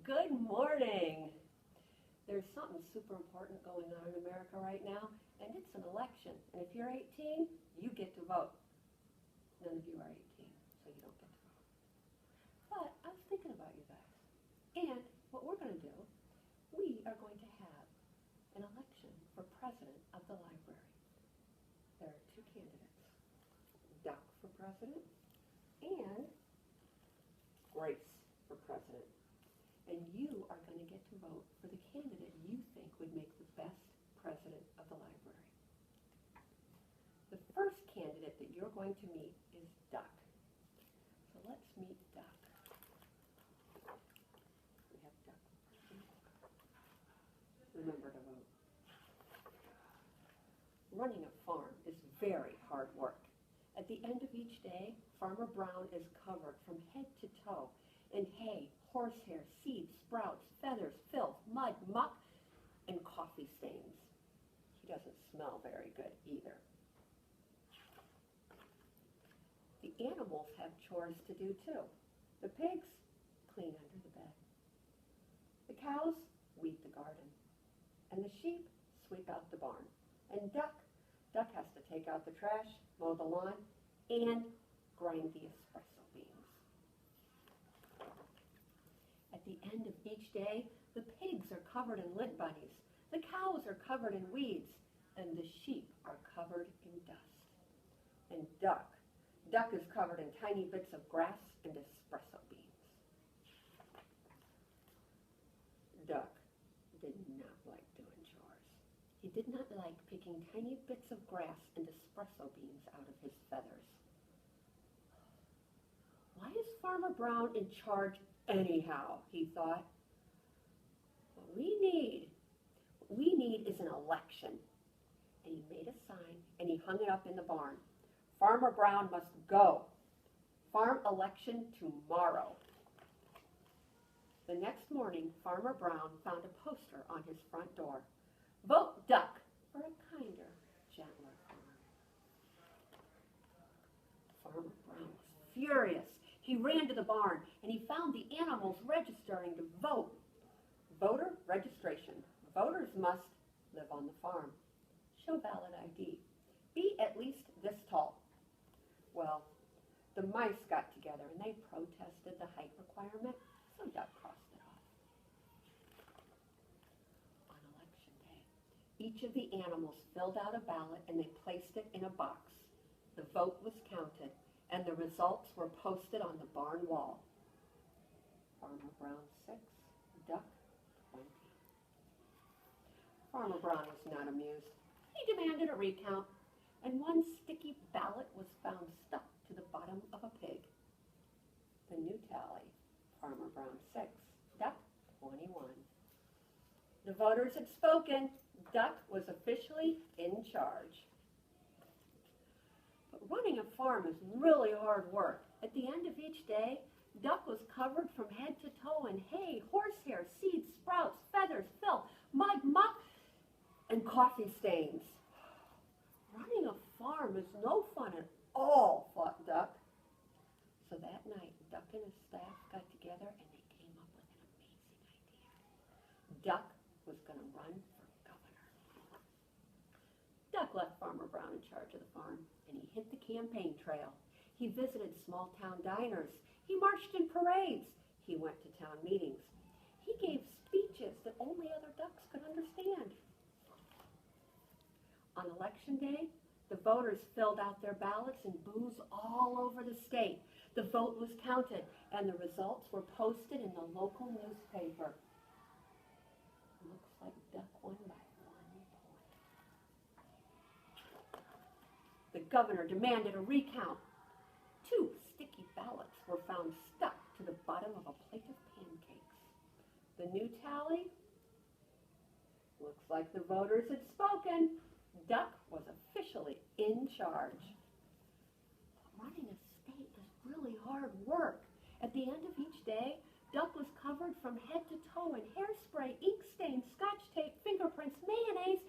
Good morning. There's something super important going on in America right now, and it's an election. And if you're 18, you get to vote. None of you are 18, so you don't get to vote. But I was thinking about you guys. And what we're going to do, we are going to have an election for president of the library. There are two candidates, Duck for president and Grace for president. And you are going to get to vote for the candidate you think would make the best president of the library. The first candidate that you're going to meet is Duck. So let's meet Duck. We have Duck. Remember to vote. Running a farm is very hard work. At the end of each day, Farmer Brown is covered from head to toe in hay, horsehair, seeds, sprouts, feathers, filth, mud, muck, and coffee stains. He doesn't smell very good either. The animals have chores to do too. The pigs clean under the bed. The cows weed the garden. And the sheep sweep out the barn. And Duck has to take out the trash, mow the lawn, and grind the espresso beans. At the end of each day, the pigs are covered in lint bunnies, the cows are covered in weeds, and the sheep are covered in dust. And Duck is covered in tiny bits of grass and espresso beans. Duck did not like doing chores. He did not like picking tiny bits of grass and espresso beans out of his feathers. Why is Farmer Brown in charge anyhow, he thought. What we need is an election. And he made a sign and he hung it up in the barn. Farmer Brown must go. Farm election tomorrow. The next morning, Farmer Brown found a poster on his front door. Vote Duck for a kinder, gentler farm. Farmer Brown was furious. He ran to the barn and he found the animals registering to vote. Voter registration. Voters must live on the farm. Show valid ID. Be at least this tall. Well, the mice got together and they protested the height requirement, so Duck crossed it off. On election day, each of the animals filled out a ballot and they placed it in a box. The vote was counted, and the results were posted on the barn wall. Farmer Brown 6, Duck 20. Farmer Brown was not amused. He demanded a recount, and one sticky ballot was found stuck to the bottom of a pig. The new tally, Farmer Brown 6, Duck 21. The voters had spoken. Duck was officially in charge. But running a farm is really hard work. At the end of each day, Duck was covered from head to toe in hay, horsehair, seeds, sprouts, feathers, filth, mud, muck, and coffee stains. Running a farm is no fun at all, thought Duck. So that night, Duck and his staff got together and they came up with an amazing idea. Duck was going to run for governor. Duck left Farmer Brown in charge of the farm, and he hit the campaign trail. He visited small-town diners. He marched in parades. He went to town meetings. He gave speeches that only other ducks could understand. On election day, the voters filled out their ballots in booths all over the state. The vote was counted, and the results were posted in the local newspaper. Looks like Duck won by 1 point. The governor demanded a recount. 2 sticky ballots were found stuck to the bottom of a plate of pancakes. The new tally? Looks like the voters had spoken. Duck was officially in charge. Running a state is really hard work. At the end of each day, Duck was covered from head to toe in hairspray, ink stains, scotch tape, fingerprints, mayonnaise,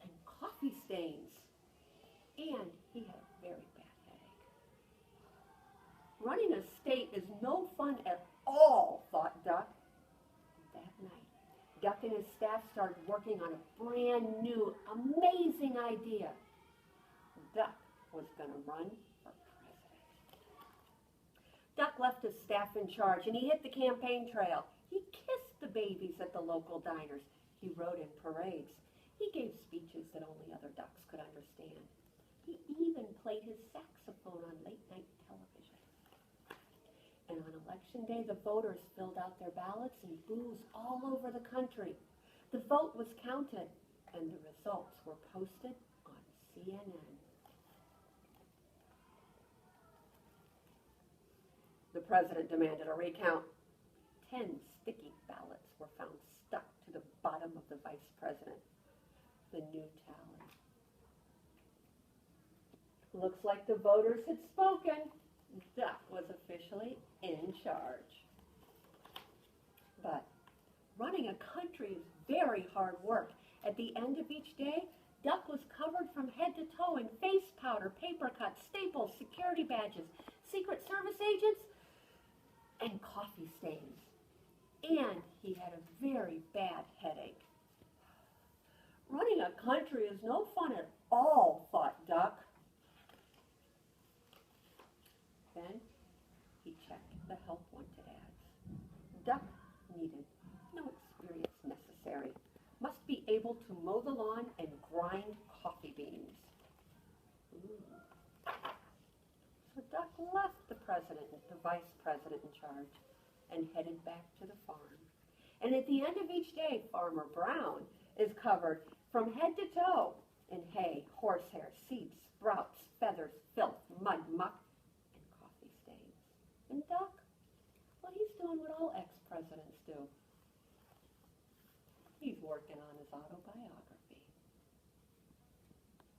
and coffee stains. And he had a very bad headache. Running a state is no fun at all, thought Duck. Duck and his staff started working on a brand new, amazing idea. Duck was going to run for president. Duck left his staff in charge and he hit the campaign trail. He kissed the babies at the local diners. He rode in parades. He gave speeches that only other ducks could understand. He even played his saxophone on late-night television. And on election day, the voters filled out their ballots in booths all over the country. The vote was counted, and the results were posted on CNN. The president demanded a recount. 10 sticky ballots were found stuck to the bottom of the vice president. The new tally. Looks like the voters had spoken. Duck was officially in charge. But running a country is very hard work. At the end of each day, Duck was covered from head to toe in face powder, paper cuts, staples, security badges, Secret Service agents, and coffee stains. And he had a very bad headache. Running a country is no fun at all, thought Duck. Then he checked the help wanted ads. Duck needed no experience necessary. Must be able to mow the lawn and grind coffee beans. So Duck left the president and the vice president in charge and headed back to the farm. And at the end of each day, Farmer Brown is covered from head to toe in hay, horsehair, seeds, sprouts, feathers, filth, mud, muck, and coffee stains. And Duck, well, he's doing what all ex-presidents do. He's working on his autobiography.